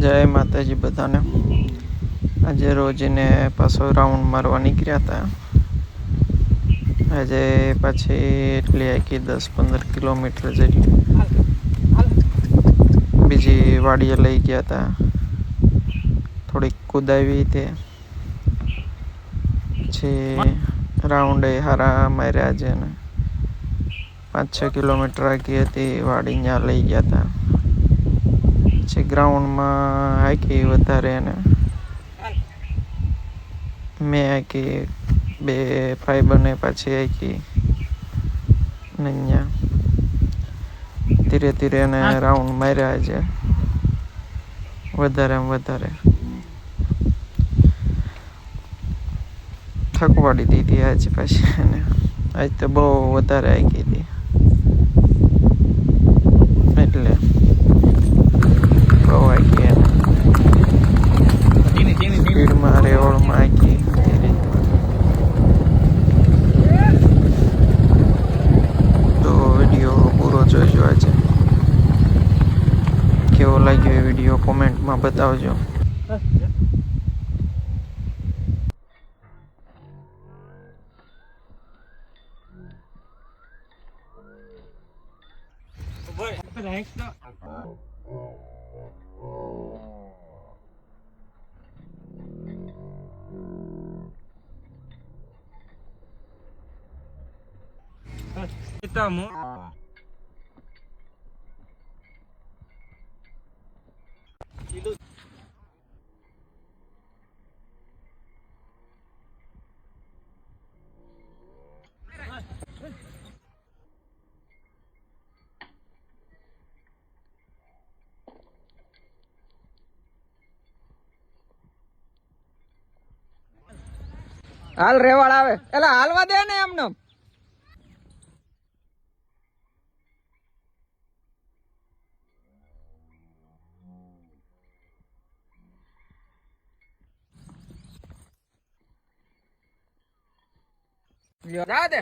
જય માતાજી બધાને। આજે રોજીને પાછો રાઉન્ડ મારવા નીકળ્યા હતા। આજે પાછી એટલી આખી 10-15 કિલોમીટર જેટલી બીજી વાડીએ લઈ ગયા હતા। થોડીક કુદાવી તે પછી રાઉન્ડ હારા માર્યા આજે ને 5-6 કિલોમીટર આગી હતી વાડી, ત્યાં લઈ ગયા હતા। પછી ગ્રાઉન્ડમાં હાકી વધારે ને મેં હાકી 2 ભાઈબંધે પાછી હાકી ને અહીંયા ધીરે ધીરે એને રાઉન્ડ માર્યા છે વધારે થકવાડી દીધી આજે પાછી એને। આજ તો બહુ વધારે હાકી હતી એટલે બહુ હાકી એને સ્પીડમાં રેવડમાં હાકી। તો વિડીયો પૂરો જોજો આજે। કેવો લાગ્યો એ વિડીયો કોમેન્ટમાં બતાવજો। હાલ રેવાળ આવે એલા હાલવા દે ને એમને। જા દે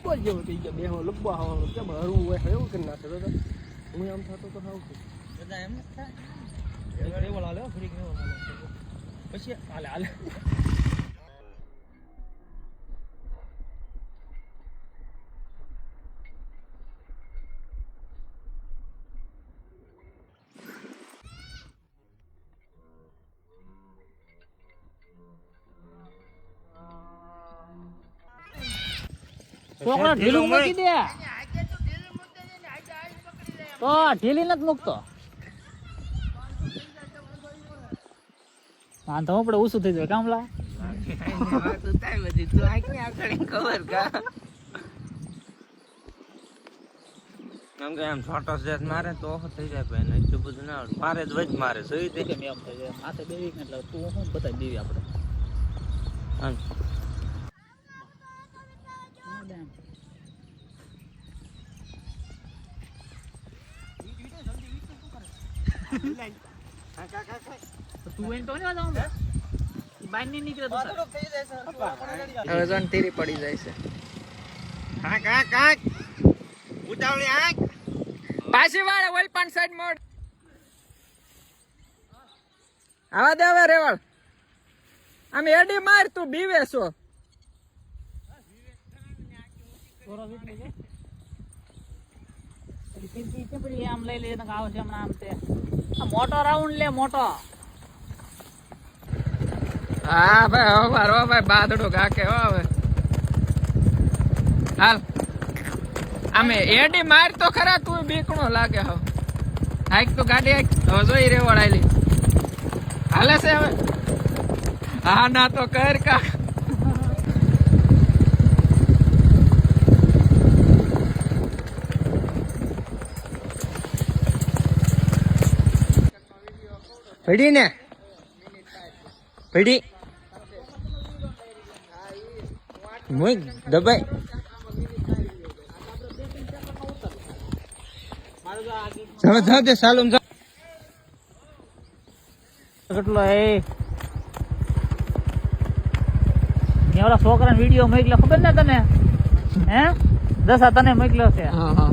બોલ જેવો થઈ ગયો બેહો લબ્બા હવાનો કેમ હરવું હોય એવું કરી નાખે તો હું આમ થતો તો હાવ બધા એમ જ થાય રેવળ હાલે ફરી રેવળ હાલે પછી હાલે છોકરા ઢીલું મૂકી દે તો ઢીલી નથી મૂકતો વાંધો આપણે ઓછું થઈ જાય કામલા એમ છોટો સેટ મારે તો થઈ જાય ભાઈ એટલું બધું ના આવડે મારે જ વજ મારે સહી થઈ એમ થઈ જાય માથે બેવી એટલે તું શું બતાવી દેવી આપણે તીરી પડી જાય છે પાછી વાળે ઓલ 5 સાઈડ મોડ આવા દે હવે રેવળ આમ એડી માર તું બીવે છો આમ લઈ લે આવશે હમણાં આમ તે મોટો રાઉન્ડ લે મોટો હા ભાઈ હવે મારો ભાઈ બાદડો કાકે હવે હાલ આમે એડી માર તો ખરા તું બીકણો લાગે હવે હાઈક તો ગાડી હાઈક હવે જોઈ રે વળાયેલી હાલે છે હવે હા ના તો કર કા પડી ને પડી મુઈ દબાઈ જા દે સાલુમ જા કેટલો એ ઓલા છોકરાને વિડીયો મોકલ્યો ખબર ને તને હે દસા તને મોકલ્યો છે હા હા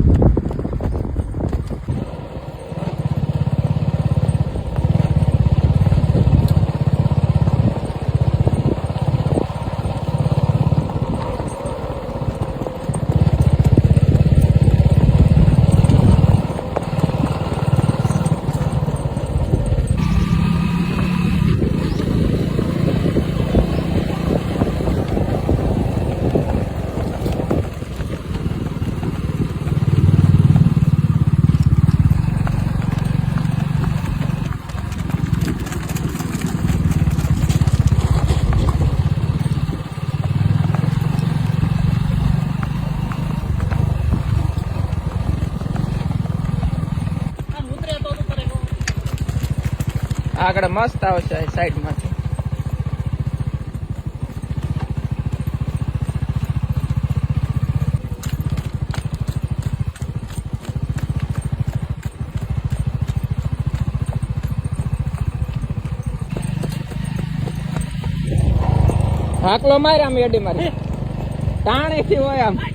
આગળ મસ્ત આવશે સાઈડ માંથી હાકલો માર આમ એડી મારી તાણે થી હોય આમ